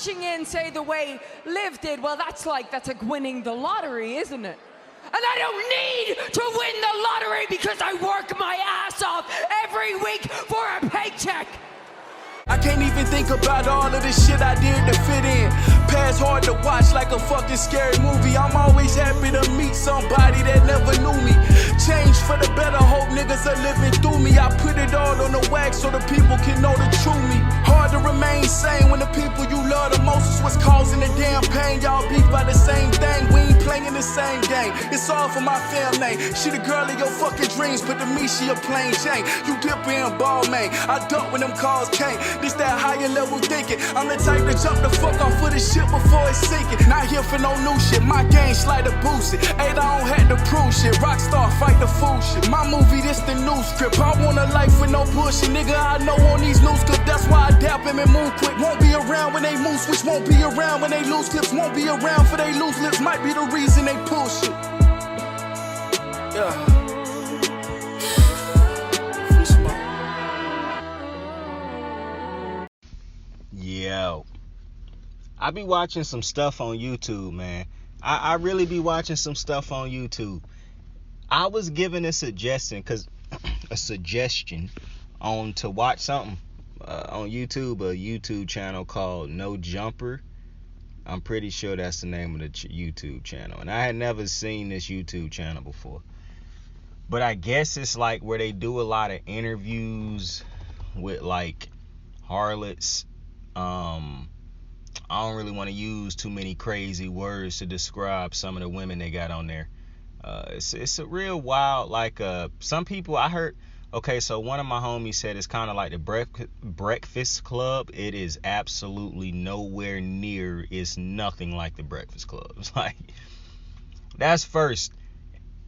cashing in, say, the way Liv did, well, that's like winning the lottery, isn't it? And I don't need to win the lottery because I work my ass off every week for a paycheck. I can't even think about all of the shit I did to fit in. Past hard to watch like a fucking scary movie. I'm always happy to meet somebody that never knew me. Change for the better, hope niggas are living through me. I put it all on the wax so the people can know the true me. Hard to remain sane when the people you love the most is what's causing the damn pain. Y'all beef by the same thing, we ain't playing the same game. It's all for my family. She the girl of your fucking dreams, but to me she a plain Jane. You dipper and ball man, I duck when them calls came. This that higher level thinking. I'm the type to jump the fuck off of the shit before it's sinking. Not here for no new shit. My game slide to boost it. Ain't I don't have to prove shit. Rockstar fight the fool shit. My movie, this the new script. I want a life with no bullshit. Nigga, I know on these news clips. That's why I dap him and move quick. Won't be around when they move switch. Won't be around when they lose clips. Won't be around for they lose lips. Might be the reason they pull shit. Yeah. Yo, I be watching some stuff on YouTube, man. I really be watching some stuff on YouTube. I was given a suggestion on to watch something on YouTube, a YouTube channel called No Jumper. I'm pretty sure that's the name of the YouTube channel, and I had never seen this YouTube channel before. But I guess it's like where they do a lot of interviews with like harlots. I don't really want to use too many crazy words to describe some of the women they got on there. It's a real wild, like some people I heard. Okay, so one of my homies said it's kind of like the Breakfast Club. It is absolutely nowhere near. It's nothing like the Breakfast Club. It's like, that's first.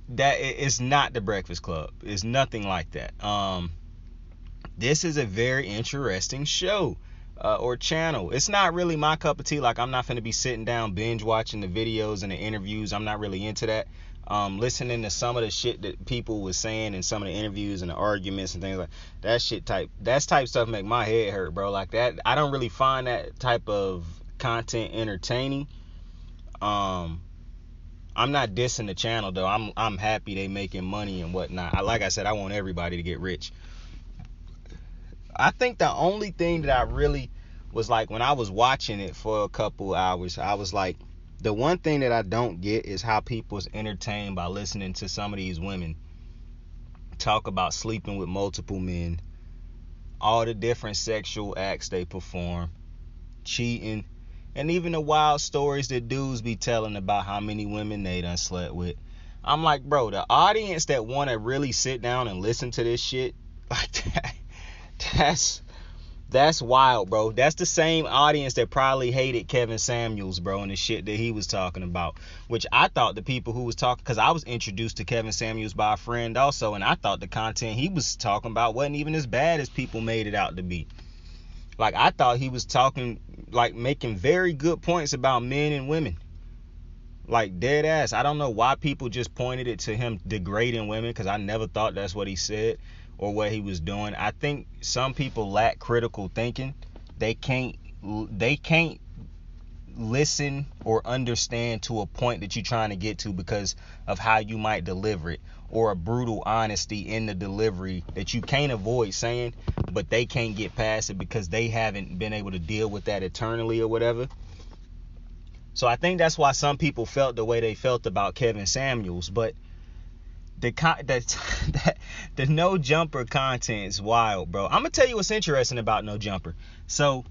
That it's not the Breakfast Club. It's nothing like that. This is a very interesting show. Or channel. It's not really my cup of tea. Like, I'm not finna be sitting down binge watching the videos and the interviews. I'm not really into that. Listening to some of the shit that people was saying in some of the interviews and the arguments and things like that type stuff make my head hurt, bro. Like that, I don't really find that type of content entertaining. I'm not dissing the channel though. I'm happy they making money and whatnot. Like I said, I want everybody to get rich. I think the only thing that I really was like, when I was watching it for a couple hours, I was like, the one thing that I don't get is how people's entertained by listening to some of these women talk about sleeping with multiple men, all the different sexual acts they perform, cheating, and even the wild stories that dudes be telling about how many women they done slept with. I'm like, bro, the audience that want to really sit down and listen to this shit like that, that's wild, bro. That's the same audience that probably hated Kevin Samuels, bro, and the shit that he was talking about. Which I thought the people who was talking, because I was introduced to Kevin Samuels by a friend also, and I thought the content he was talking about wasn't even as bad as people made it out to be. Like, I thought he was talking, like, making very good points about men and women. Like, dead ass. I don't know why people just pointed it to him degrading women, because I never thought that's what he said or what he was doing. I think some people lack critical thinking. They can't listen or understand to a point that you're trying to get to because of how you might deliver it, or a brutal honesty in the delivery that you can't avoid saying, but they can't get past it because they haven't been able to deal with that eternally or whatever. So I think that's why some people felt the way they felt about Kevin Samuels. But the No Jumper content is wild, bro. I'm gonna tell you what's interesting about No Jumper. So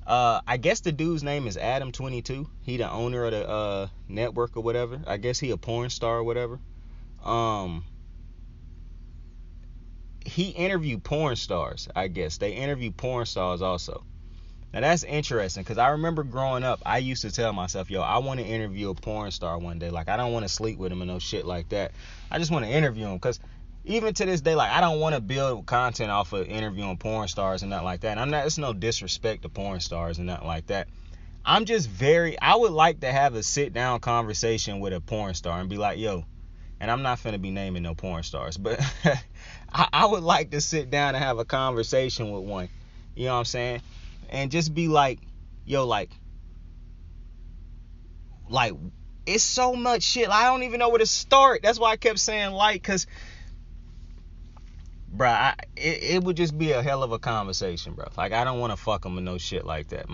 I guess the dude's name is Adam22. He the owner of the network or whatever. I guess he a porn star or whatever. He interviewed porn stars. I guess they interview porn stars also. Now that's interesting, because I remember growing up, I used to tell myself, yo, I want to interview a porn star one day. Like, I don't want to sleep with him and no shit like that. I just want to interview him, because even to this day, like, I don't want to build content off of interviewing porn stars and nothing like that. And it's no disrespect to porn stars and nothing like that. I'm just I would like to have a sit down conversation with a porn star and be like, yo, and I'm not finna be naming no porn stars, but I would like to sit down and have a conversation with one. You know what I'm saying? And just be like, yo, like, like, it's so much shit. I don't even know where to start. That's why I kept saying like, cause, bruh, it would just be a hell of a conversation, bro. Like, I don't want to fuck them with no shit like that.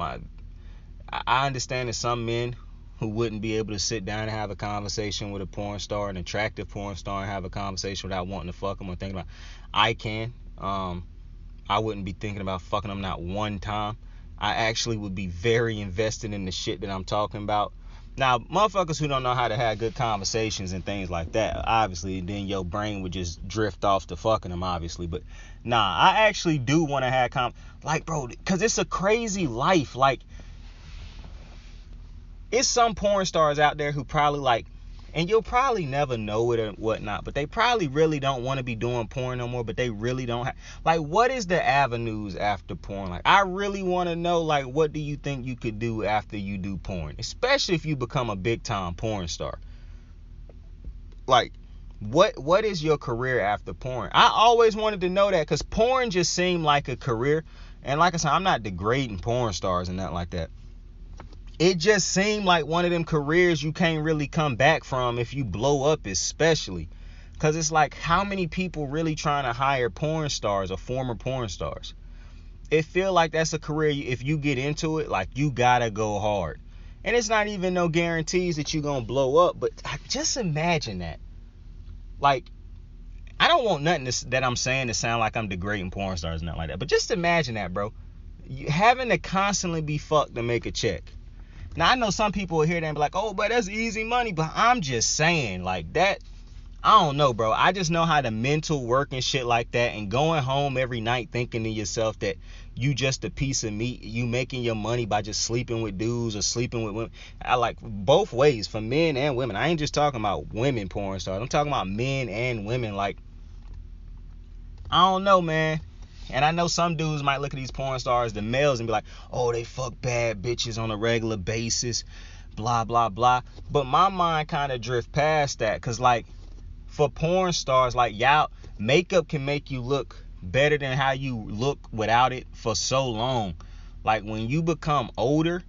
I understand that some men who wouldn't be able to sit down and have a conversation with a porn star, an attractive porn star, and have a conversation without wanting to fuck them or thinking about. I can. I wouldn't be thinking about fucking them not one time. I actually would be very invested in the shit that I'm talking about. Now, motherfuckers who don't know how to have good conversations and things like that, obviously, then your brain would just drift off to fucking them, obviously. But, nah, I actually do want to have like, bro, because it's a crazy life. Like, it's some porn stars out there who probably, like, and you'll probably never know it or whatnot, but they probably really don't want to be doing porn no more, but they really don't have, like, what is the avenues after porn? Like, I really want to know, like, what do you think you could do after you do porn? Especially if you become a big-time porn star. Like, what is your career after porn? I always wanted to know that, because porn just seemed like a career, and like I said, I'm not degrading porn stars and nothing like that. It just seemed like one of them careers you can't really come back from if you blow up, especially. Because it's like, how many people really trying to hire porn stars or former porn stars? It feel like that's a career, if you get into it, like, you gotta go hard. And it's not even no guarantees that you're gonna blow up, but just imagine that. Like, I don't want nothing that I'm saying to sound like I'm degrading porn stars, nothing like that. But just imagine that, bro. Having to constantly be fucked to make a check. Now, I know some people will hear that and be like, oh, but that's easy money. But I'm just saying, like, that, I don't know, bro. I just know how the mental work and shit like that, and going home every night thinking to yourself that you just a piece of meat, you making your money by just sleeping with dudes or sleeping with women. I like both ways, for men and women. I ain't just talking about women porn stars. I'm talking about men and women. Like, I don't know, man. And I know some dudes might look at these porn stars, the males, and be like, oh, they fuck bad bitches on a regular basis, blah, blah, blah. But my mind kind of drift past that, because, like, for porn stars, like, y'all, makeup can make you look better than how you look without it for so long. Like, when you become older,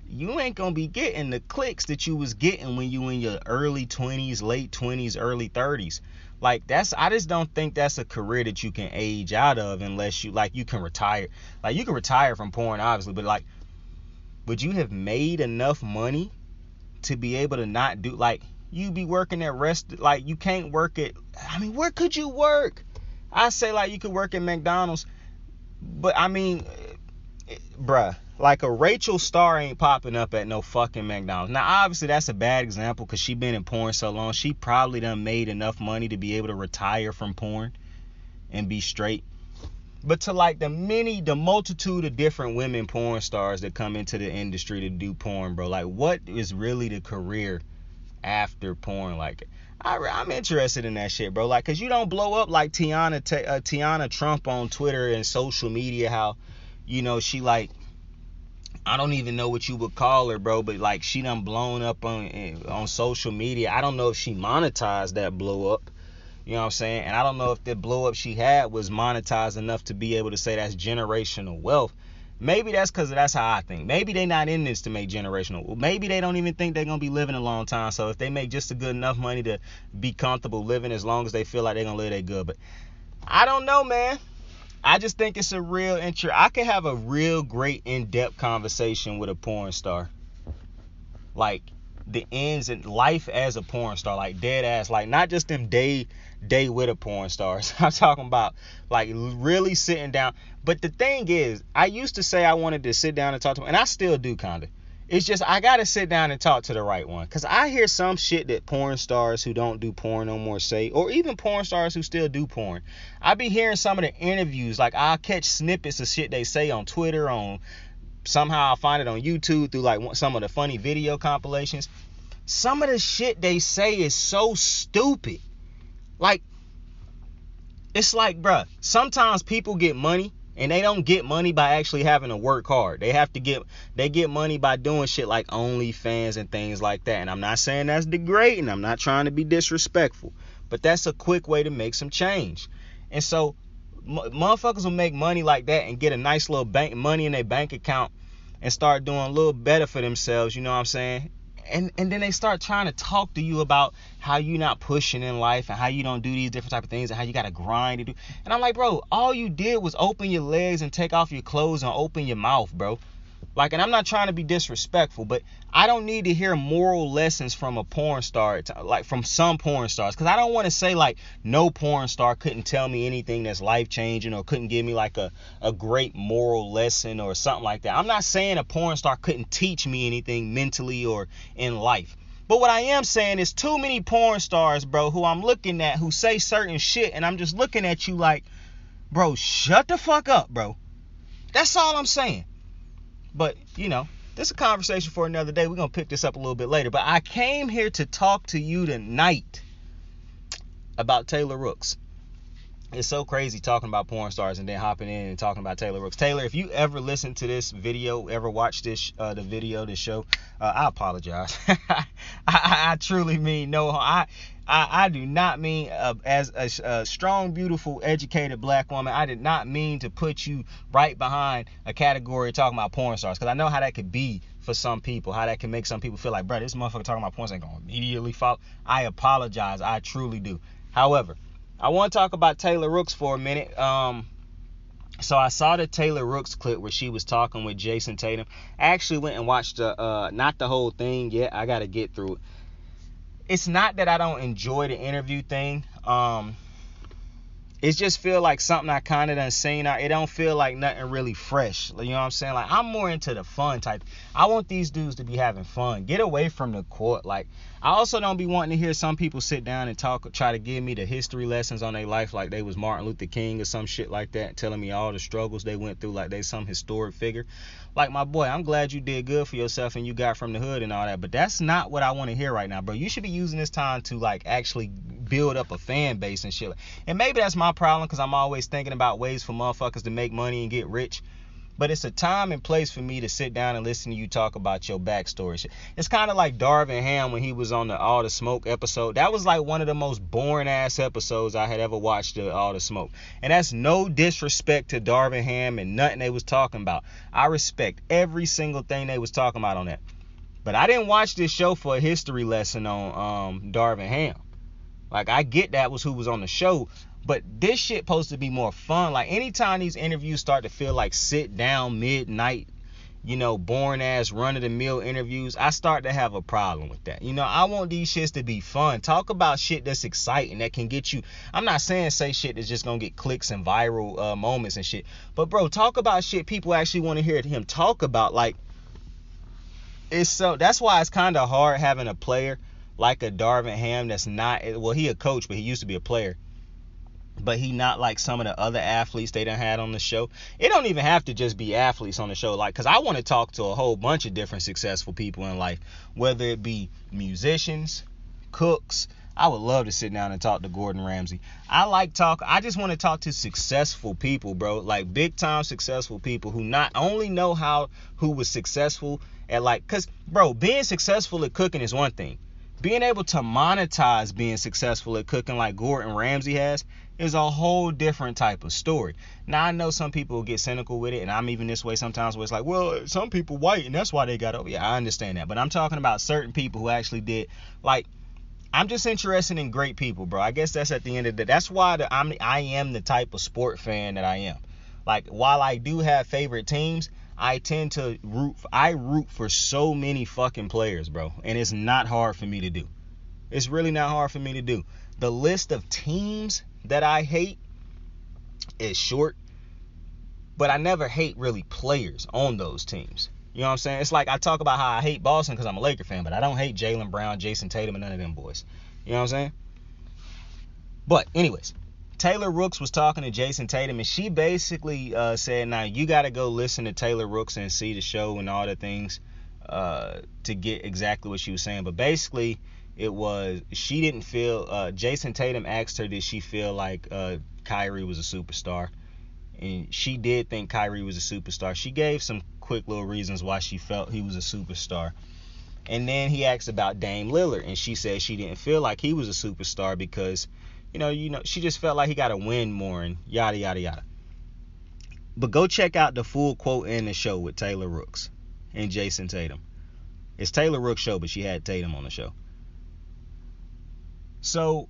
you ain't gonna be getting the clicks that you was getting when you in your early 20s, late 20s, early 30s. Like, I just don't think that's a career that you can age out of unless you, like, you can retire. Like, you can retire from porn, obviously, but, like, would you have made enough money to be able to not do, like, you be working at like, you can't work at, I mean, where could you work? I say, like, you could work at McDonald's, but, I mean, bruh, like, a Rachel Starr ain't popping up at no fucking McDonald's. Now, obviously, that's a bad example because she been in porn so long. She probably done made enough money to be able to retire from porn and be straight. But to, like, the multitude of different women porn stars that come into the industry to do porn, bro, like, what is really the career after porn? Like, I'm interested in that shit, bro. Like, because you don't blow up like Tiana Trump on Twitter and social media, how, you know, she, like, I don't even know what you would call her, bro, but, like, she done blown up on social media. I don't know if she monetized that blow up, you know what I'm saying? And I don't know if the blow up she had was monetized enough to be able to say that's generational wealth. Maybe that's because that's how I think. Maybe they not in this to make generational. Maybe they don't even think they're going to be living a long time. So if they make just a good enough money to be comfortable living as long as they feel like they're going to live, they good. But I don't know, man. I just think it's a real interest. I could have a real great in-depth conversation with a porn star. Like, the ins and life as a porn star. Like, dead ass. Like, not just them day with a porn stars. I'm talking about, like, really sitting down. But the thing is, I used to say I wanted to sit down and talk to them. And I still do, kind of. It's just, I got to sit down and talk to the right one. Because I hear some shit that porn stars who don't do porn no more say. Or even porn stars who still do porn. I be hearing some of the interviews. Like, I'll catch snippets of shit they say on Twitter. Somehow I'll find it on YouTube through, like, some of the funny video compilations. Some of the shit they say is so stupid. Like, it's like, bruh, sometimes people get money. And they don't get money by actually having to work hard. They get money by doing shit like OnlyFans and things like that. And I'm not saying that's degrading. I'm not trying to be disrespectful. But that's a quick way to make some change. And so motherfuckers will make money like that and get a nice little money in their bank account and start doing a little better for themselves, you know what I'm saying? And then they start trying to talk to you about how you not pushing in life and how you don't do these different type of things and how you got to grind to do. And I'm like, bro, all you did was open your legs and take off your clothes and open your mouth, bro. Like, and I'm not trying to be disrespectful, but I don't need to hear moral lessons from a porn star, like from some porn stars, because I don't want to say like no porn star couldn't tell me anything that's life changing or couldn't give me like a great moral lesson or something like that. I'm not saying a porn star couldn't teach me anything mentally or in life. But what I am saying is too many porn stars, bro, who I'm looking at who say certain shit, and I'm just looking at you like, bro, shut the fuck up, bro. That's all I'm saying. But, you know, this is a conversation for another day. We're going to pick this up a little bit later. But I came here to talk to you tonight about Taylor Rooks. It's so crazy talking about porn stars and then hopping in and talking about Taylor Rooks. Taylor, if you ever listen to this video, ever watch this this show, I apologize. I truly mean no. I do not mean as a strong, beautiful, educated black woman. I did not mean to put you right behind a category talking about porn stars, because I know how that could be for some people, how that can make some people feel like, bro, this motherfucker talking about porn stars ain't gonna immediately follow. I apologize. I truly do. However, I want to talk about Taylor Rooks for a minute. So I saw the Taylor Rooks clip where she was talking with Jason Tatum. I actually went and watched not the whole thing yet. I got to get through it. It's not that I don't enjoy the interview thing. It just feel like something I kind of done seen. It don't feel like nothing really fresh. You know what I'm saying? Like, I'm more into the fun type. I want these dudes to be having fun. Get away from the court. Like, I also don't be wanting to hear some people sit down and try to give me the history lessons on their life like they was Martin Luther King or some shit like that, telling me all the struggles they went through like they some historic figure. Like, my boy, I'm glad you did good for yourself and you got from the hood and all that, but that's not what I want to hear right now, bro. You should be using this time to, like, actually build up a fan base and shit. And maybe that's my problem, because I'm always thinking about ways for motherfuckers to make money and get rich. But it's a time and place for me to sit down and listen to you talk about your backstory. It's kind of like Darvin Ham when he was on the All the Smoke episode. That was like one of the most boring ass episodes I had ever watched, the All the Smoke. And that's no disrespect to Darvin Ham and nothing they was talking about. I respect every single thing they was talking about on that. But I didn't watch this show for a history lesson on Darvin Ham. Like, I get that was who was on the show, but this shit supposed to be more fun. Like, anytime these interviews start to feel like sit down midnight, you know, boring ass run of the mill interviews, I start to have a problem with that. You know, I want these shits to be fun. Talk about shit that's exciting, that can get you. I'm not saying say shit that's just gonna get clicks and viral moments and shit, but bro, talk about shit people actually want to hear him talk about. Like, it's so, that's why it's kind of hard having a player like a Darvin Ham that's not, well, he a coach, but he used to be a player, but he not like some of the other athletes they done had on the show. It don't even have to just be athletes on the show, like, because I want to talk to a whole bunch of different successful people in life, whether it be musicians, cooks. I would love to sit down and talk to Gordon Ramsay. I just want to talk to successful people, bro, like big time successful people who not only know who was successful at, like, because bro, being successful at cooking is one thing. Being able to monetize being successful at cooking like Gordon Ramsay has is a whole different type of story. Now, I know some people will get cynical with it, and I'm even this way sometimes, where it's like, well, some people white, and that's why they got over. Yeah, I understand that. But I'm talking about certain people who actually did, like, I'm just interested in great people, bro. I guess that's at the end of the day. That's why I am the type of sport fan that I am. Like, while I do have favorite teams, I tend to root for so many fucking players, bro. And it's not hard for me to do. It's really not hard for me to do. The list of teams that I hate is short, but I never hate really players on those teams. You know what I'm saying? It's like I talk about how I hate Boston because I'm a Laker fan, but I don't hate Jaylen Brown, Jason Tatum, and none of them boys. You know what I'm saying? But anyways, Taylor Rooks was talking to Jason Tatum, and she basically said, now you got to go listen to Taylor Rooks and see the show and all the things to get exactly what she was saying. But basically, it was, she didn't feel, Jason Tatum asked her, did she feel like Kyrie was a superstar? And she did think Kyrie was a superstar. She gave some quick little reasons why she felt he was a superstar. And then he asked about Dame Lillard, and she said she didn't feel like he was a superstar because, you know, she just felt like he got to win more and yada, yada, yada. But go check out the full quote in the show with Taylor Rooks and Jason Tatum. It's Taylor Rook's show, but she had Tatum on the show. So,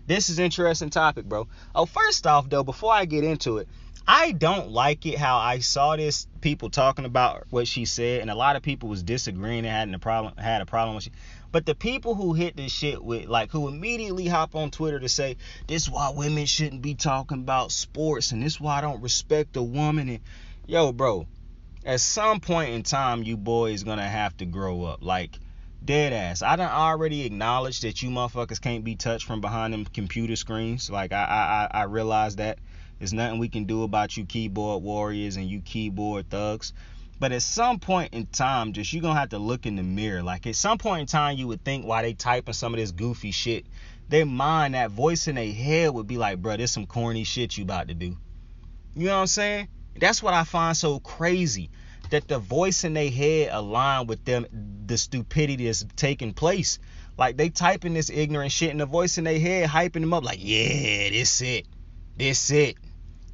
this is an interesting topic, bro. Oh, first off, though, before I get into it, I don't like it how I saw this, people talking about what she said, and a lot of people was disagreeing and had a problem with it. But the people who hit this shit with, like, who immediately hop on Twitter to say, this is why women shouldn't be talking about sports, and this is why I don't respect a woman. And yo, bro, at some point in time, you boys gonna have to grow up. Like, dead ass. I done already acknowledged that you motherfuckers can't be touched from behind them computer screens. Like, I realize that. There's nothing we can do about you keyboard warriors and you keyboard thugs. But at some point in time, just you gonna have to look in the mirror. Like, at some point in time, you would think while they typing some of this goofy shit, their mind, that voice in their head would be like, bro, this some corny shit you about to do. You know what I'm saying? That's what I find so crazy, that the voice in their head align with them, the stupidity that's taking place. Like, they typing this ignorant shit, and the voice in their head hyping them up like, yeah, this it.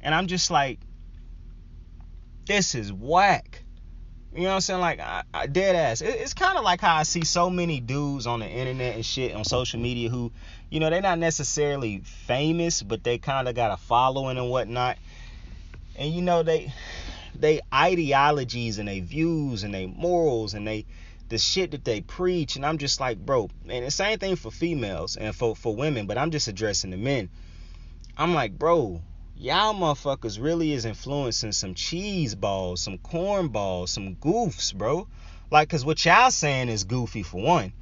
And I'm just like, this is whack. You know what I'm saying? Like, I dead ass. It's kind of like how I see so many dudes on the internet and shit on social media who, you know, they're not necessarily famous, but they kind of got a following and whatnot. And, you know, they ideologies and they views and they morals and the shit that they preach. And I'm just like, bro, and the same thing for females and for women, but I'm just addressing the men. I'm like, bro, y'all motherfuckers really is influencing some cheese balls, some corn balls, some goofs, bro. Like, cause what y'all saying is goofy for one.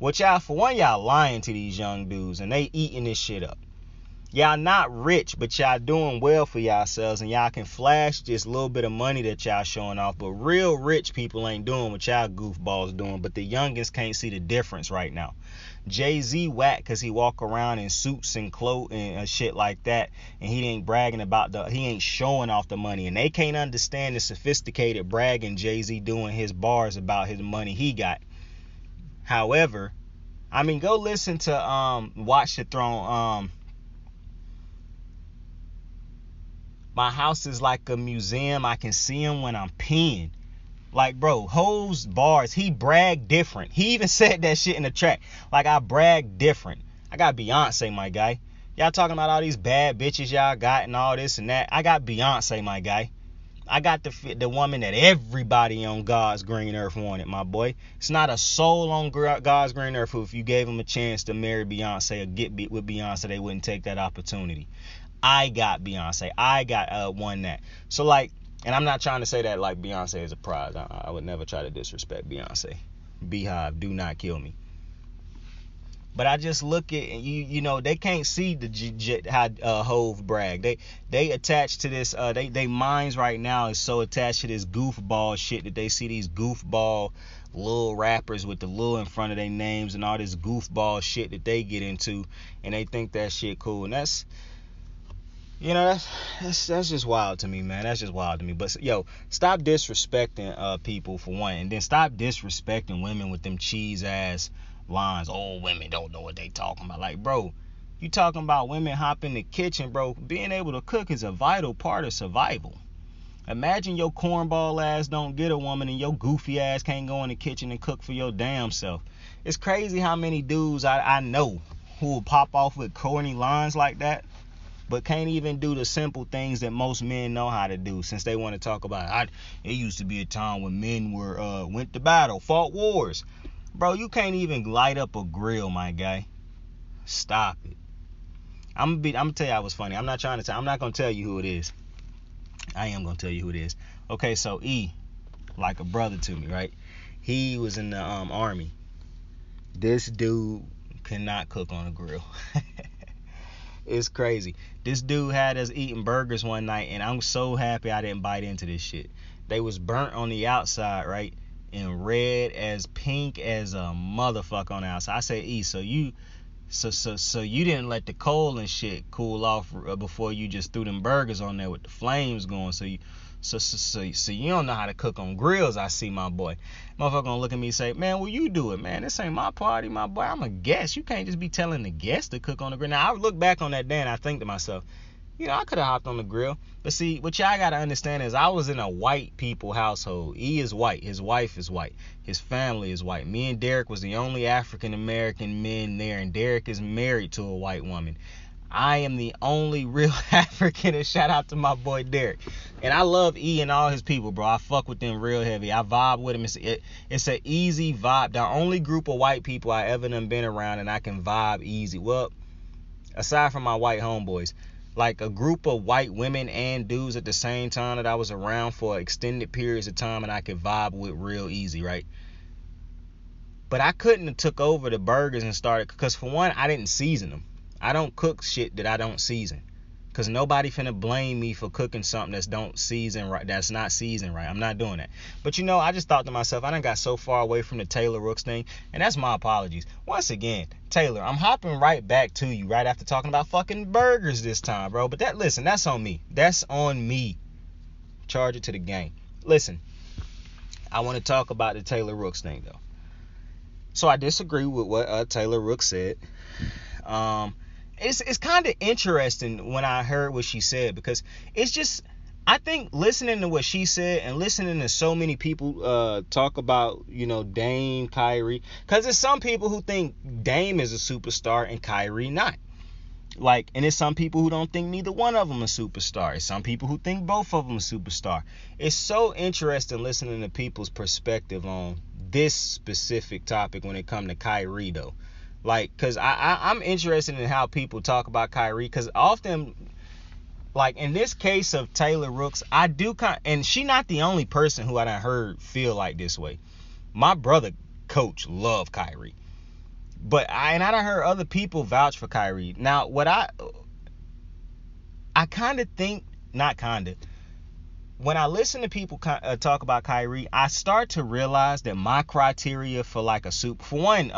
Y'all lying to these young dudes and they eating this shit up. Y'all not rich, but y'all doing well for yourselves, and y'all can flash this little bit of money that y'all showing off. But real rich people ain't doing what y'all goofballs doing. But the youngins can't see the difference right now. Jay-Z whack because he walk around in suits and clothes and shit like that, and he ain't bragging about he ain't showing off the money, and they can't understand the sophisticated bragging Jay-Z doing his bars about his money he got. However, I mean, go listen to Watch the Throne. My house is like a museum. I can see him when I'm peeing. Like, bro, Ho's bars, he bragged different. He even said that shit in the track. Like, I brag different. I got Beyonce, my guy. Y'all talking about all these bad bitches y'all got and all this and that. I got Beyonce, my guy. I got the woman that everybody on God's green earth wanted, my boy. It's not a soul on God's green earth who, if you gave them a chance to marry Beyonce or get with Beyonce, they wouldn't take that opportunity. I got Beyonce. I got won that. So, like, and I'm not trying to say that like Beyonce is a prize. I would never try to disrespect Beyonce. Beehive, do not kill me. But I just look at, you know, they can't see how Hove brag. They attached to this. They minds right now is so attached to this goofball shit that they see these goofball little rappers with the little in front of their names and all this goofball shit that they get into, and they think that shit cool. And that's, you know, that's just wild to me, man. That's just wild to me. But, yo, stop disrespecting people, for one. And then stop disrespecting women with them cheese-ass lines. Oh, women don't know what they talking about. Like, bro, you talking about women hop in the kitchen, bro. Being able to cook is a vital part of survival. Imagine your cornball ass don't get a woman and your goofy ass can't go in the kitchen and cook for your damn self. It's crazy how many dudes I know who will pop off with corny lines like that, but can't even do the simple things that most men know how to do, since they want to talk about it used to be a time when men went to battle, fought wars. Bro, you can't even light up a grill, my guy. Stop it. I'm gonna tell you how it was funny. I'm not gonna tell you who it is. I am gonna tell you who it is. Okay, so E, like a brother to me, right? He was in the army. This dude cannot cook on a grill. It's crazy. This dude had us eating burgers one night, and I'm so happy I didn't bite into this shit. They was burnt on the outside, right? And red as pink as a motherfucker on the outside. I say, E, so you didn't let the coal and shit cool off before you just threw them burgers on there with the flames going. So you don't know how to cook on grills, I see, my boy. Motherfucker gonna look at me and say, man, well, you do it, man. This ain't my party, my boy. I'm a guest. You can't just be telling the guest to cook on the grill. Now, I look back on that day and I think to myself, I could have hopped on the grill. But see, what y'all got to understand is I was in a white people household. E is white. His wife is white. His family is white. Me and Derek was the only African-American men there, and Derek is married to a white woman. I am the only real African, and shout out to my boy Derek. And I love E and all his people, bro. I fuck with them real heavy. I vibe with them. It's an easy vibe. The only group of white people I ever done been around and I can vibe easy. Well, aside from my white homeboys, like a group of white women and dudes at the same time that I was around for extended periods of time and I could vibe with real easy, right? But I couldn't have took over the burgers and started, because for one, I didn't season them. I don't cook shit that I don't season, because nobody finna blame me for cooking something that's not seasoned right. I'm not doing that. But I just thought to myself, I done got so far away from the Taylor Rooks thing, and that's my apologies. Once again, Taylor, I'm hopping right back to you right after talking about fucking burgers this time, bro. But that's on me. That's on me. Charge it to the game. Listen, I want to talk about the Taylor Rooks thing, though. So I disagree with what Taylor Rooks said. It's kind of interesting when I heard what she said, because it's just, I think listening to what she said and listening to so many people talk about, Dame, Kyrie, because there's some people who think Dame is a superstar and Kyrie not. And there's some people who don't think neither one of them a superstar. There's some people who think both of them a superstar. It's so interesting listening to people's perspective on this specific topic when it comes to Kyrie, though. Because I'm interested in how people talk about Kyrie, because often, in this case of Taylor Rooks, I do and she not the only person who I done heard feel like this way. My brother, Coach, loved Kyrie. But I done heard other people vouch for Kyrie. Now, what I kind of think, not kind of, when I listen to people talk about Kyrie, I start to realize that my criteria for for one,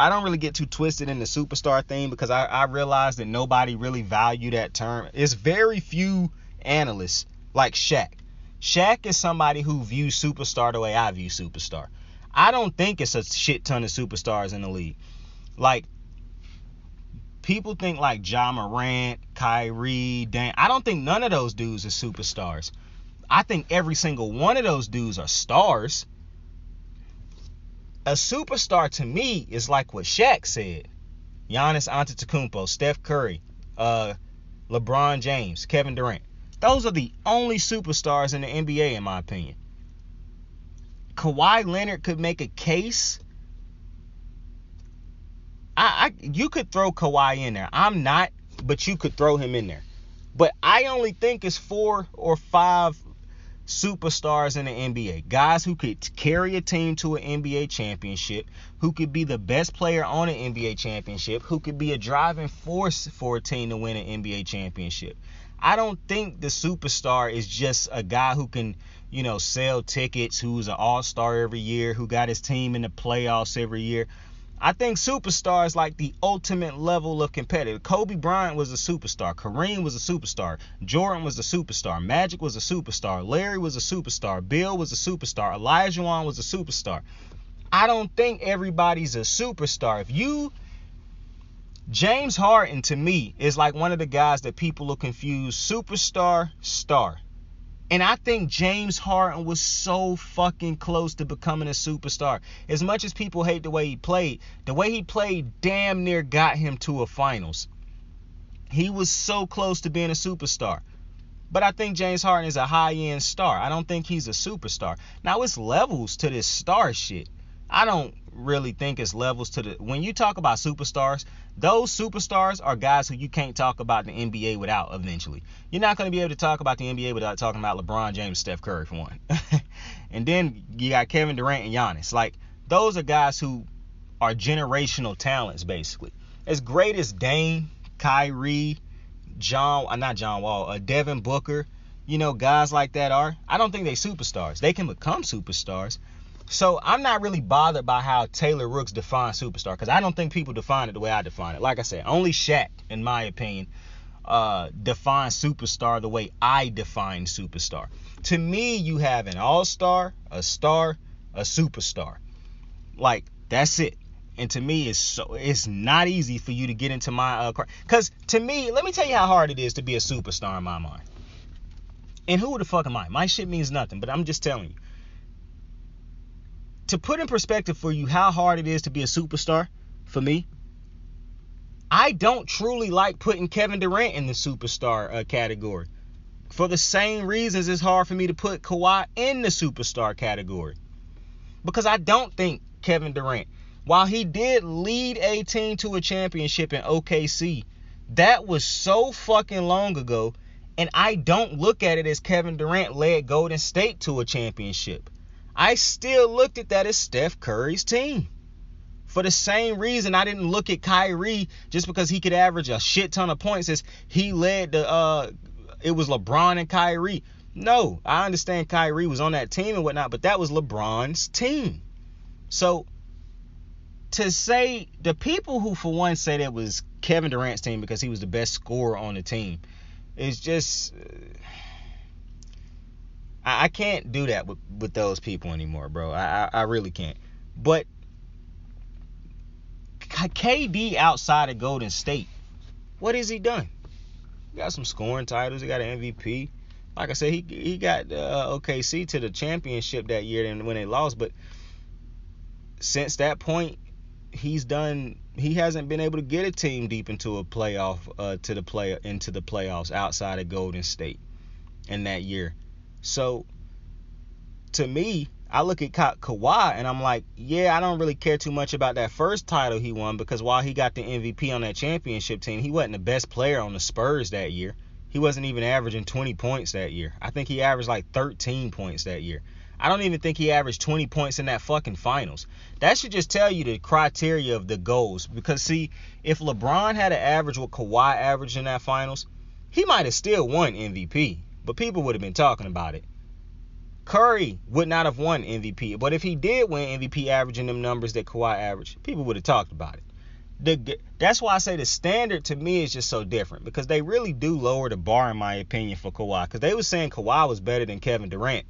I don't really get too twisted in the superstar thing, because I realize that nobody really value that term. It's very few analysts like Shaq. Shaq is somebody who views superstar the way I view superstar. I don't think it's a shit ton of superstars in the league. People think Ja Morant, Kyrie, Dame. I don't think none of those dudes are superstars. I think every single one of those dudes are stars. A superstar to me is like what Shaq said. Giannis Antetokounmpo, Steph Curry, LeBron James, Kevin Durant. Those are the only superstars in the NBA, in my opinion. Kawhi Leonard could make a case. You could throw Kawhi in there. I'm not, but you could throw him in there. But I only think it's 4 or 5 superstars in the NBA. Guys who could carry a team to an NBA championship, who could be the best player on an NBA championship, who could be a driving force for a team to win an NBA championship. I don't think the superstar is just a guy who can, sell tickets, who's an all-star every year, who got his team in the playoffs every year. I think superstar is like the ultimate level of competitive. Kobe Bryant was a superstar. Kareem was a superstar. Jordan was a superstar. Magic was a superstar. Larry was a superstar. Bill was a superstar. Olajuwon was a superstar. I don't think everybody's a superstar. James Harden, to me, is like one of the guys that people will confuse superstar, star. And I think James Harden was so fucking close to becoming a superstar. As much as people hate the way he played damn near got him to a finals. He was so close to being a superstar. But I think James Harden is a high-end star. I don't think he's a superstar. Now, it's levels to this star shit. I don't really think it's levels to when you talk about superstars, those superstars are guys who you can't talk about the NBA without eventually. You're not going to be able to talk about the NBA without talking about LeBron James, Steph Curry, for one. And then you got Kevin Durant and Giannis. Those are guys who are generational talents, basically. As great as Dame, Kyrie, Devin Booker, guys like that are, I don't think they superstars. They can become superstars. So I'm not really bothered by how Taylor Rooks defines superstar, because I don't think people define it the way I define it. Like I said, only Shaq, in my opinion, defines superstar the way I define superstar. To me, you have an all-star, a star, a superstar. That's it. And to me, it's not easy for you to get into my because to me, let me tell you how hard it is to be a superstar in my mind. And who the fuck am I? My shit means nothing, but I'm just telling you. To put in perspective for you how hard it is to be a superstar, for me, I don't truly like putting Kevin Durant in the superstar category. For the same reasons it's hard for me to put Kawhi in the superstar category. Because I don't think Kevin Durant, while he did lead a team to a championship in OKC, that was so fucking long ago, and I don't look at it as Kevin Durant led Golden State to a championship. I still looked at that as Steph Curry's team. For the same reason I didn't look at Kyrie just because he could average a shit ton of points as he led it was LeBron and Kyrie. No, I understand Kyrie was on that team and whatnot, but that was LeBron's team. So to say the people who for one say that was Kevin Durant's team because he was the best scorer on the team is just I can't do that with those people anymore, bro. I really can't. But KD outside of Golden State, what has he done? He got some scoring titles. He got an MVP. Like I said, he got OKC to the championship that year when they lost. But since that point, he hasn't been able to get a team deep into a playoff into the playoffs outside of Golden State in that year. So to me, I look at Kawhi and I'm like, yeah, I don't really care too much about that first title he won, because while he got the MVP on that championship team, he wasn't the best player on the Spurs that year. He wasn't even averaging 20 points that year. I think he averaged like 13 points that year. I don't even think he averaged 20 points in that fucking finals. That should just tell you the criteria of the goals. Because see, if LeBron had an average what Kawhi averaged in that finals, he might have still won MVP. But people would have been talking about it. Curry would not have won MVP. But if he did win MVP averaging them numbers that Kawhi averaged, people would have talked about it. That's why I say the standard to me is just so different. Because they really do lower the bar, in my opinion, for Kawhi. Because they were saying Kawhi was better than Kevin Durant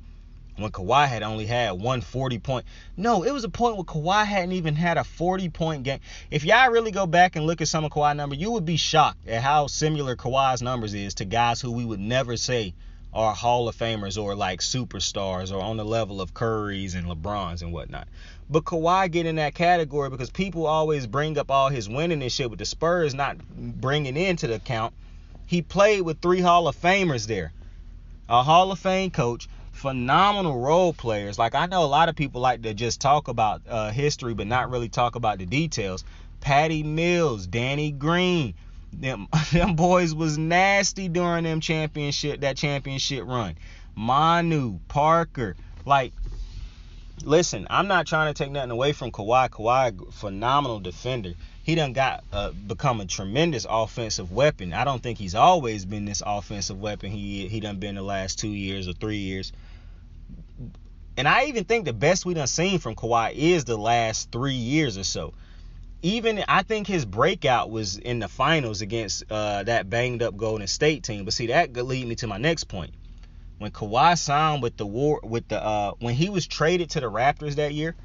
when Kawhi had only had 140 point. No, it was a point where Kawhi hadn't even had a 40-point game. If y'all really go back and look at some of Kawhi's numbers, you would be shocked at how similar Kawhi's numbers is to guys who we would never say are Hall of Famers or like superstars or on the level of Curry's and LeBron's and whatnot. But Kawhi get in that category because people always bring up all his winning and shit with the Spurs not bringing into the account. He played with 3 Hall of Famers there. A Hall of Fame coach, phenomenal role players. Like, I know a lot of people like to just talk about history but not really talk about the details. Patty Mills, Danny Green, them boys was nasty during that championship run. Manu, Parker, like, listen, I'm not trying to take nothing away from Kawhi. Kawhi, phenomenal defender. He done become a tremendous offensive weapon. I don't think he's always been this offensive weapon he done been the last 2 years or 3 years. And I even think the best we done seen from Kawhi is the last 3 years or so. Even I think his breakout was in the finals against that banged up Golden State team. But see, that could lead me to my next point. When Kawhi signed when he was traded to the Raptors that year,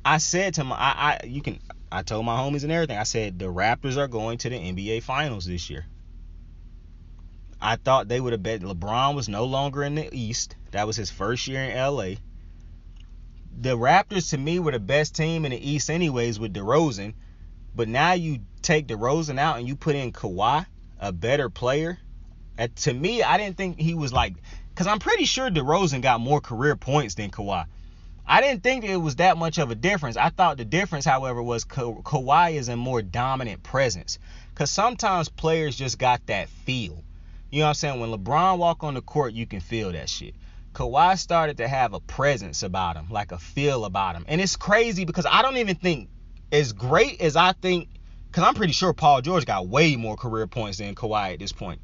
I said to I told my homies and everything, I said the Raptors are going to the NBA Finals this year. I thought they would have bet. LeBron was no longer in the East. That was his first year in LA. The Raptors to me were the best team in the East anyways with DeRozan. But now you take DeRozan out and you put in Kawhi, a better player. To me, I didn't think he was like, because I'm pretty sure DeRozan got more career points than Kawhi. I didn't think it was that much of a difference. I thought the difference, however, was Kawhi is a more dominant presence. Because sometimes players just got that feel. You know what I'm saying? When LeBron walk on the court, you can feel that shit. Kawhi started to have a presence about him, like a feel about him. And it's crazy because I don't even think as great as I think, because I'm pretty sure Paul George got way more career points than Kawhi at this point.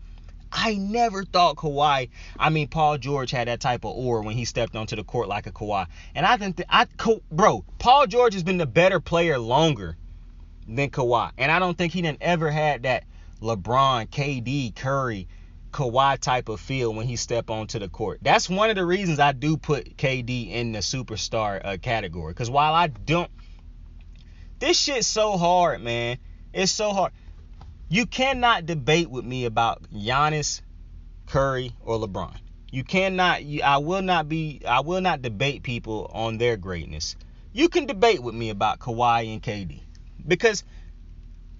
I never thought Paul George had that type of aura when he stepped onto the court like a Kawhi. And I think Paul George has been the better player longer than Kawhi. And I don't think he done ever had that LeBron, KD, Curry, Kawhi type of feel when he stepped onto the court. That's one of the reasons I do put KD in the superstar category. Because while I don't, This shit's so hard, man. It's so hard. You cannot debate with me about Giannis, Curry, or LeBron. You cannot. I will not debate people on their greatness. You can debate with me about Kawhi and KD, because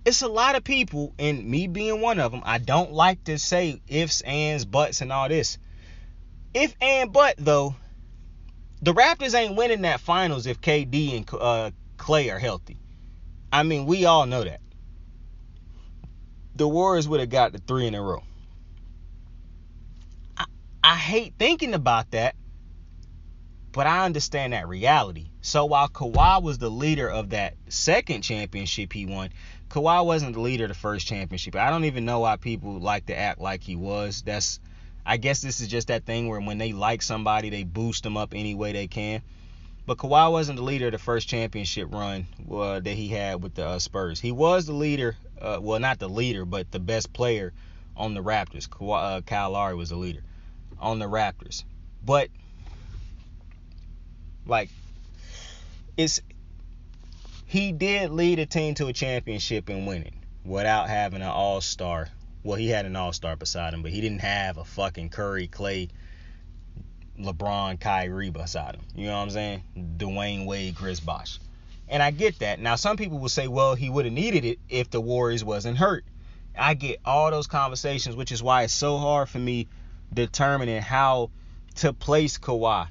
it's a lot of people, and me being one of them, I don't like to say ifs, ands, buts, and all this. If and but, though, the Raptors ain't winning that finals if KD and Clay are healthy. I mean, we all know that. The Warriors would have got the 3 in a row. I hate thinking about that, but I understand that reality. So while Kawhi was the leader of that second championship he won, Kawhi wasn't the leader of the first championship. I don't even know why people like to act like he was. I guess this is just that thing where when they like somebody, they boost them up any way they can. But Kawhi wasn't the leader of the first championship run that he had with the Spurs. He was the leader, well, not the leader, but the best player on the Raptors. Kyle Lowry was the leader on the Raptors. But, like, he did lead a team to a championship and winning without having an all-star. Well, he had an all-star beside him, but he didn't have a fucking Curry, Clay, LeBron, Kyrie beside him. You know what I'm saying? Dwayne Wade, Chris Bosh. And I get that. Now, some people will say, well, he would have needed it if the Warriors wasn't hurt. I get all those conversations, which is why it's so hard for me determining how to place Kawhi.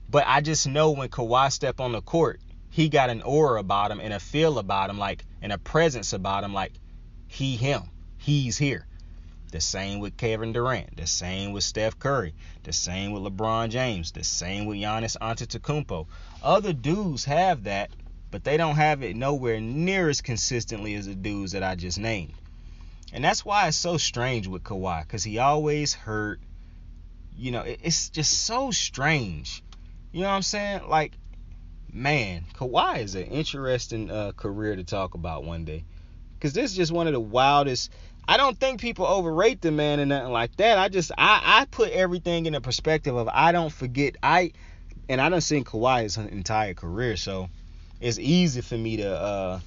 But I just know when Kawhi stepped on the court, he got an aura about him and a feel about him, like, and a presence about him, like him. He's here. The same with Kevin Durant. The same with Steph Curry. The same with LeBron James. The same with Giannis Antetokounmpo. Other dudes have that, but they don't have it nowhere near as consistently as the dudes that I just named. And that's why it's so strange with Kawhi, because he always hurt. You know, it's just so strange. You know what I'm saying? Like, man, Kawhi is an interesting career to talk about one day. Because this is just one of the wildest. I don't think people overrate the man and nothing like that. I put everything in the perspective of I don't forget. I done seen Kawhi his entire career, so it's easy for me to,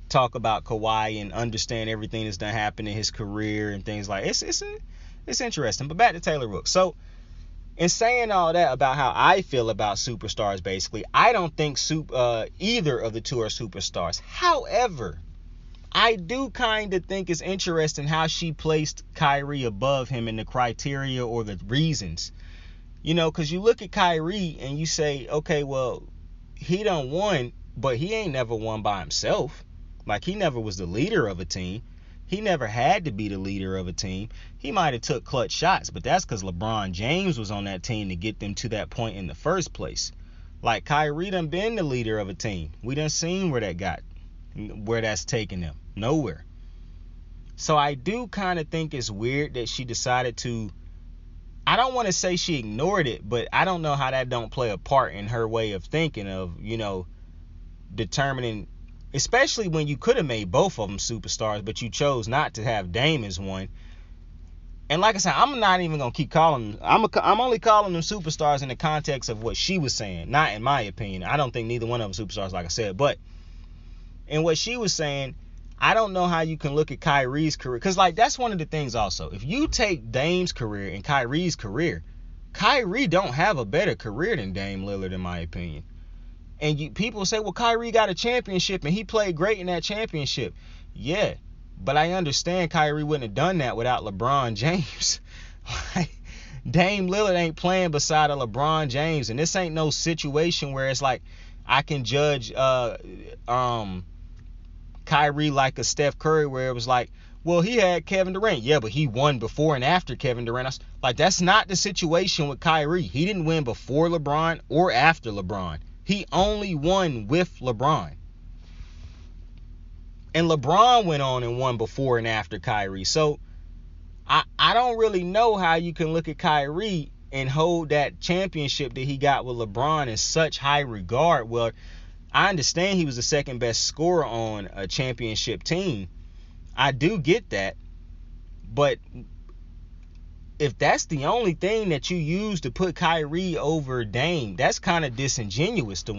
talk about Kawhi and understand everything that's done happened in his career and things like it's interesting. But back to Taylor Rook. So, in saying all that about how I feel about superstars, basically, I don't think either of the two are superstars. However, I do kind of think it's interesting how she placed Kyrie above him in the criteria or the reasons. You know, because you look at Kyrie and you say, okay, well, he done won, but he ain't never won by himself. Like, he never was the leader of a team. He never had to be the leader of a team. He might have took clutch shots, but that's because LeBron James was on that team to get them to that point in the first place. Like, Kyrie done been the leader of a team. We done seen where that's taken them. Nowhere. So I do kind of think it's weird that she decided to, I don't want to say she ignored it, but I don't know how that don't play a part in her way of thinking of, determining, especially when you could have made both of them superstars, but you chose not to have Dame as one. And like I said, I'm not even going to keep calling them. I'm only calling them superstars in the context of what she was saying, not in my opinion. I don't think neither one of them superstars, like I said. But in what she was saying, I don't know how you can look at Kyrie's career. Because, like, that's one of the things also. If you take Dame's career and Kyrie's career, Kyrie don't have a better career than Dame Lillard, in my opinion. And people say, well, Kyrie got a championship and he played great in that championship. Yeah, but I understand Kyrie wouldn't have done that without LeBron James. Dame Lillard ain't playing beside a LeBron James. And this ain't no situation where it's like I can judge Kyrie like a Steph Curry, where it was like, well, he had Kevin Durant. Yeah, but he won before and after Kevin Durant. Like, that's not the situation with Kyrie. He didn't win before LeBron or after LeBron. He only won with LeBron. And LeBron went on and won before and after Kyrie. So I don't really know how you can look at Kyrie and hold that championship that he got with LeBron in such high regard. Well, I understand he was the second best scorer on a championship team. I do get that. But if that's the only thing that you use to put Kyrie over Dame, that's kind of disingenuous to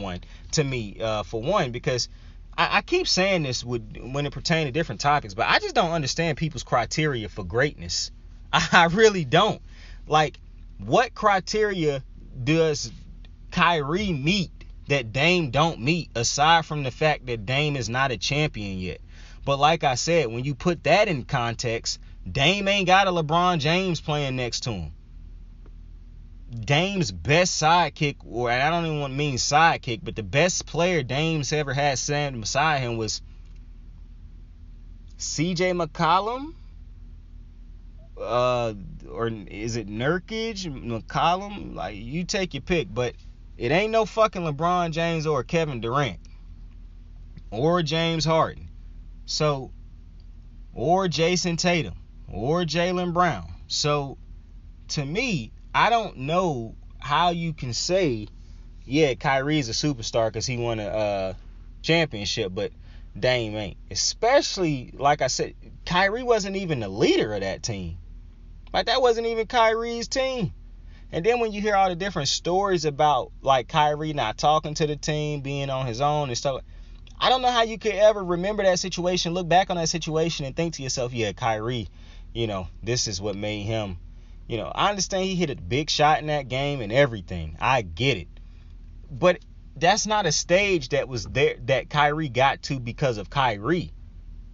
me, for one, because I keep saying this when it pertains to different topics, but I just don't understand people's criteria for greatness. I really don't. Like, what criteria does Kyrie meet that Dame don't meet, aside from the fact that Dame is not a champion yet? But like I said, when you put that in context, Dame ain't got a LeBron James playing next to him. Dame's best sidekick, or I don't even want to mean sidekick, but the best player Dame's ever had standing beside him was CJ McCollum, or is it Nurkic, McCollum? Like, you take your pick, but it ain't no fucking LeBron James or Kevin Durant or James Harden. So, or Jason Tatum or Jaylen Brown. So, to me, I don't know how you can say, yeah, Kyrie's a superstar because he won a championship, but Dame ain't. Especially, like I said, Kyrie wasn't even the leader of that team. Like, that wasn't even Kyrie's team. And then when you hear all the different stories about, like, Kyrie not talking to the team, being on his own and stuff, I don't know how you could ever remember that situation, look back on that situation and think to yourself, yeah, Kyrie, this is what made him. I understand he hit a big shot in that game and everything. I get it. But that's not a stage that was there that Kyrie got to because of Kyrie.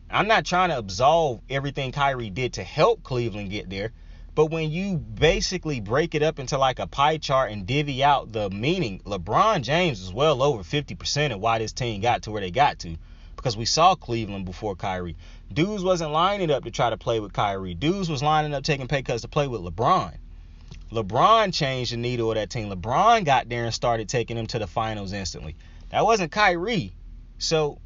I'm not trying to absolve everything Kyrie did to help Cleveland get there. But when you basically break it up into like a pie chart and divvy out the meaning, LeBron James is well over 50% of why this team got to where they got to. Because we saw Cleveland before Kyrie. Dudes wasn't lining up to try to play with Kyrie. Dudes was lining up taking pay cuts to play with LeBron. LeBron changed the needle of that team. LeBron got there and started taking them to the finals instantly. That wasn't Kyrie. So,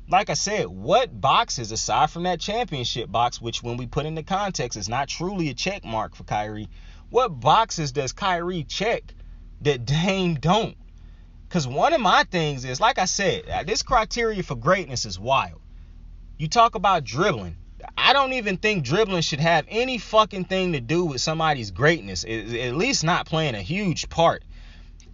like I said, what boxes, aside from that championship box, which when we put into context is not truly a check mark for Kyrie, what boxes does Kyrie check that Dame don't? Because one of my things is, like I said, this criteria for greatness is wild. You talk about dribbling. I don't even think dribbling should have any fucking thing to do with somebody's greatness, at least not playing a huge part.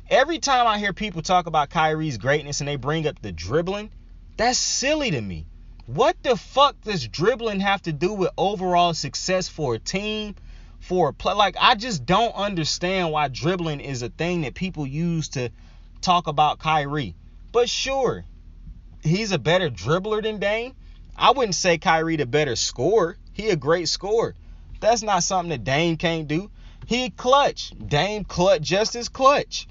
Every time I hear people talk about Kyrie's greatness and they bring up the dribbling, that's silly to me. What the fuck does dribbling have to do with overall success for a team, for a play? Like, I just don't understand why dribbling is a thing that people use to talk about Kyrie. But sure, he's a better dribbler than Dame. I wouldn't say Kyrie the better scorer. He a great scorer. That's not something that Dame can't do. He clutch. Dame clutch just as clutch.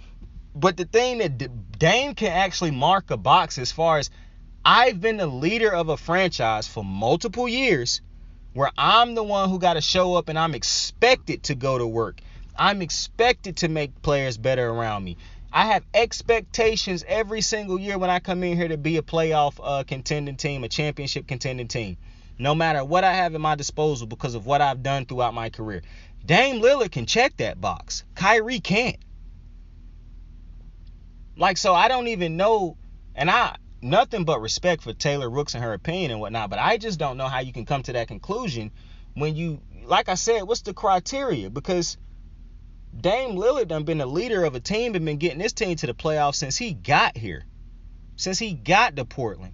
But the thing that Dame can actually mark a box as far as, I've been the leader of a franchise for multiple years where I'm the one who got to show up and I'm expected to go to work. I'm expected to make players better around me. I have expectations every single year when I come in here to be a playoff contending team, a championship contending team, no matter what I have at my disposal because of what I've done throughout my career. Dame Lillard can check that box. Kyrie can't. Like, so I don't even know, and nothing but respect for Taylor Rooks and her opinion and whatnot, but I just don't know how you can come to that conclusion when you, like I said, what's the criteria? Because Dame Lillard done been the leader of a team and been getting this team to the playoffs since he got here, since he got to Portland.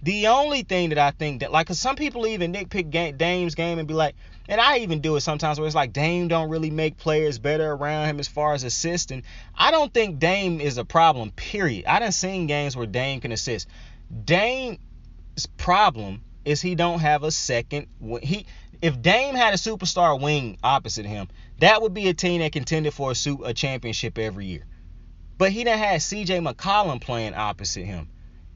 The only thing that I think that, like, cause some people even nitpick Dame's game and be like, and I even do it sometimes where it's like Dame don't really make players better around him as far as assisting. I don't think Dame is a problem, period. I done seen games where Dame can assist. Dame's problem is he don't have a second. If Dame had a superstar wing opposite him, that would be a team that contended for a championship every year. But he done had CJ McCollum playing opposite him.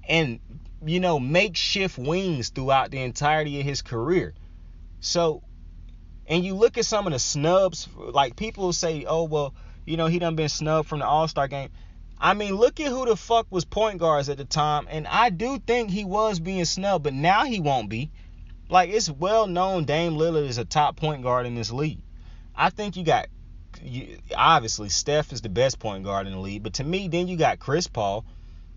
And, makeshift wings throughout the entirety of his career. So, and you look at some of the snubs, like people say, oh, well, he done been snubbed from the All-Star game. I mean, look at who the fuck was point guards at the time. And I do think he was being snubbed, but now he won't be. Like, it's well known Dame Lillard is a top point guard in this league. I think obviously Steph is the best point guard in the league, but to me, then you got Chris Paul,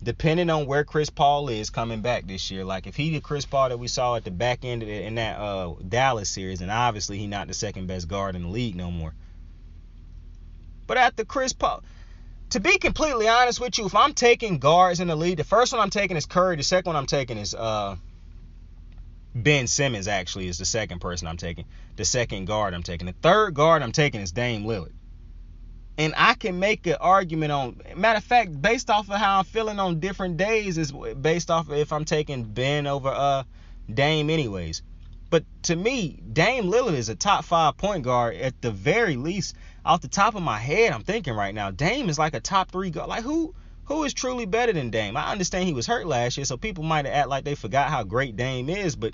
depending on where Chris Paul is coming back this year. Like, if he the Chris Paul that we saw at the back end of in that Dallas series, and obviously he not the second best guard in the league no more. But after Chris Paul, to be completely honest with you, if I'm taking guards in the league, the first one I'm taking is Curry. The second one I'm taking is Ben Simmons, actually, is the second person I'm taking. The second guard I'm taking. The third guard I'm taking is Dame Lillard. And I can make an argument on, matter of fact, based off of how I'm feeling on different days, is based off of if I'm taking Ben over Dame anyways. But to me, Dame Lillard is a top 5 point guard at the very least. Off the top of my head, I'm thinking right now, Dame is like a top 3 guard. Like, who is truly better than Dame? I understand he was hurt last year, so people might act like they forgot how great Dame is, but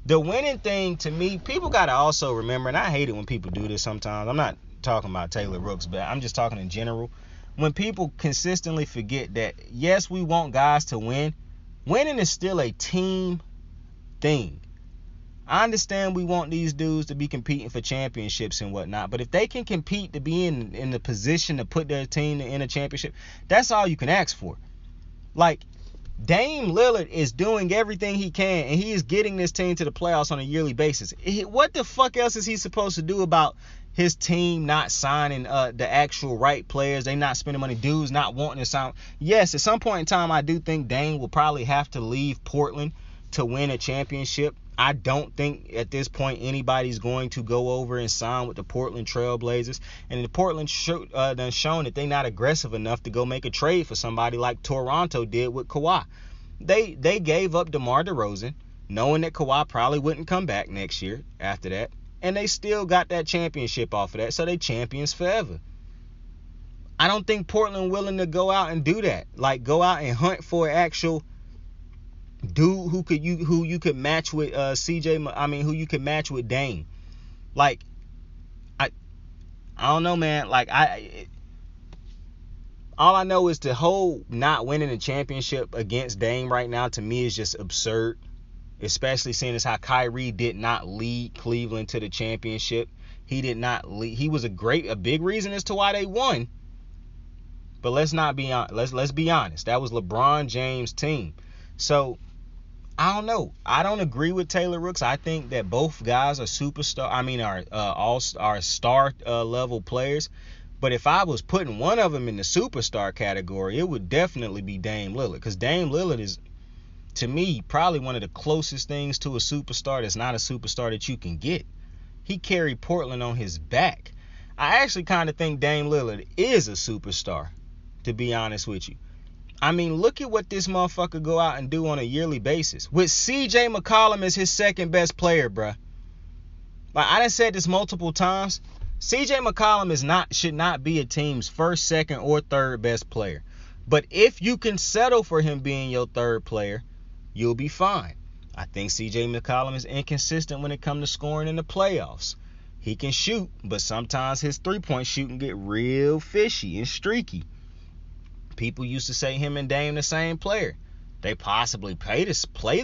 the winning thing to me, people got to also remember, and I hate it when people do this sometimes. I'm not talking about Taylor Rooks, but I'm just talking in general. When people consistently forget that, yes, we want guys to win, winning is still a team thing. I understand we want these dudes to be competing for championships and whatnot, but if they can compete to be in the position to put their team in a championship, that's all you can ask for. Like, Dame Lillard is doing everything he can, and he is getting this team to the playoffs on a yearly basis. What the fuck else is he supposed to do about his team not signing the actual right players? They not spending money, dudes not wanting to sign. Yes, at some point in time, I do think Dame will probably have to leave Portland to win a championship. I don't think at this point anybody's going to go over and sign with the Portland Trail Blazers. And the Portland done shown that they're not aggressive enough to go make a trade for somebody like Toronto did with Kawhi. They gave up DeMar DeRozan, knowing that Kawhi probably wouldn't come back next year after that. And they still got that championship off of that, so they champions forever. I don't think Portland willing to go out and do that. Like, go out and hunt for an actual dude who you could match with who you could match with Dame. Like, I don't know, man. Like, all I know is the whole not winning a championship against Dame right now, to me, is just absurd. Especially seeing as how Kyrie did not lead Cleveland to the championship. He did not lead. He was a big reason as to why they won. But let's be honest. That was LeBron James' team. So I don't know. I don't agree with Taylor Rooks. I think that both guys are are star level players. But if I was putting one of them in the superstar category, it would definitely be Dame Lillard. Because Dame Lillard is, to me, probably one of the closest things to a superstar that's not a superstar that you can get. He carried Portland on his back. I actually kind of think Dame Lillard is a superstar, to be honest with you. I mean, look at what this motherfucker go out and do on a yearly basis. With C.J. McCollum as his second best player, bruh. Like, I done said this multiple times. C.J. McCollum should not be a team's first, second, or third best player. But if you can settle for him being your third player, you'll be fine. I think C.J. McCollum is inconsistent when it comes to scoring in the playoffs. He can shoot, but sometimes his three-point shooting get real fishy and streaky. People used to say him and Dame the same player. They possibly play the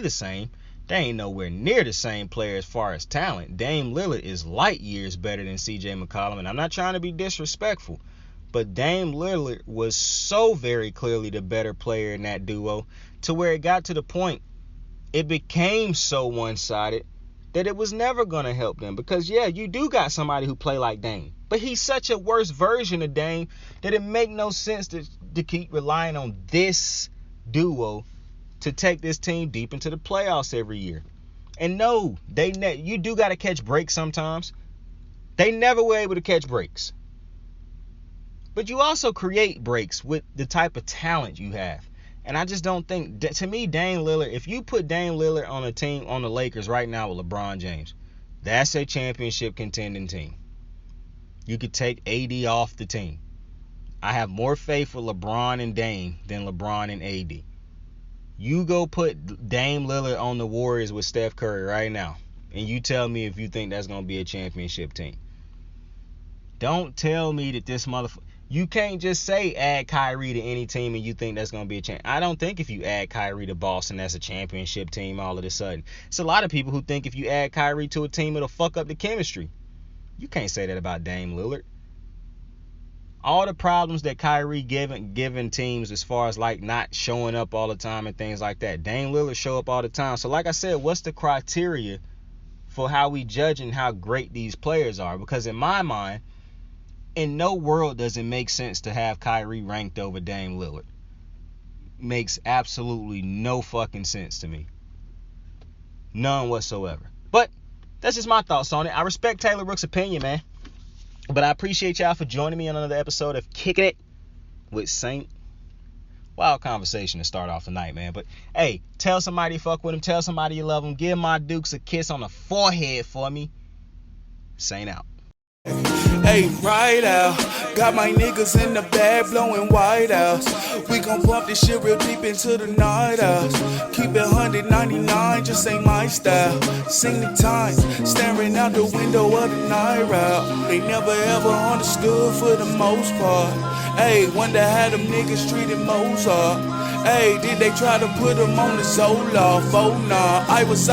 same. They ain't nowhere near the same player as far as talent. Dame Lillard is light years better than C.J. McCollum, and I'm not trying to be disrespectful, but Dame Lillard was so very clearly the better player in that duo, to where it got to the point it became so one-sided that it was never going to help them. Because, yeah, you do got somebody who play like Dame, but he's such a worse version of Dame that it make no sense to keep relying on this duo to take this team deep into the playoffs every year. And no, you do got to catch breaks sometimes. They never were able to catch breaks. But you also create breaks with the type of talent you have. And I just don't think, to me, Dame Lillard, if you put Dame Lillard on a team on the Lakers right now with LeBron James, that's a championship contending team. You could take AD off the team. I have more faith with LeBron and Dame than LeBron and AD. You go put Dame Lillard on the Warriors with Steph Curry right now, and you tell me if you think that's going to be a championship team. Don't tell me that this motherfucker... You can't just say add Kyrie to any team and you think that's going to be a champ. I don't think if you add Kyrie to Boston, that's a championship team all of a sudden. It's a lot of people who think if you add Kyrie to a team, it'll fuck up the chemistry. You can't say that about Dame Lillard. all the problems that Kyrie giving teams as far as like not showing up all the time and things like that. Dame Lillard show up all the time. So like I said, what's the criteria for how we judging how great these players are? Because in my mind, in no world does it make sense to have Kyrie ranked over Dame Lillard. Makes absolutely no fucking sense to me. None whatsoever. But that's just my thoughts on it. I respect Taylor Rook's opinion, man. But I appreciate y'all for joining me on another episode of Kicking It with Saint. Wild conversation to start off the night, man. But hey, tell somebody you fuck with him. Tell somebody you love him. Give my Dukes a kiss on the forehead for me. Saint out. Hey, right out. Got my niggas in the bag blowing white house. We gon' bump this shit real deep into the night house. Keep it 199, just ain't my style. Sing the time, staring out the window of the night route. They never ever understood for the most part. Hey, wonder how them niggas treated Mozart. Hey, did they try to put him on the Zoloft? Oh nah, I was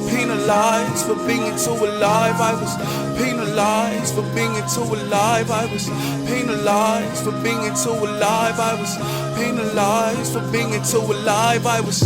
penalized for being too alive. I was penalized for being too alive. I was penalized for being too alive. I was penalized for being too alive. I was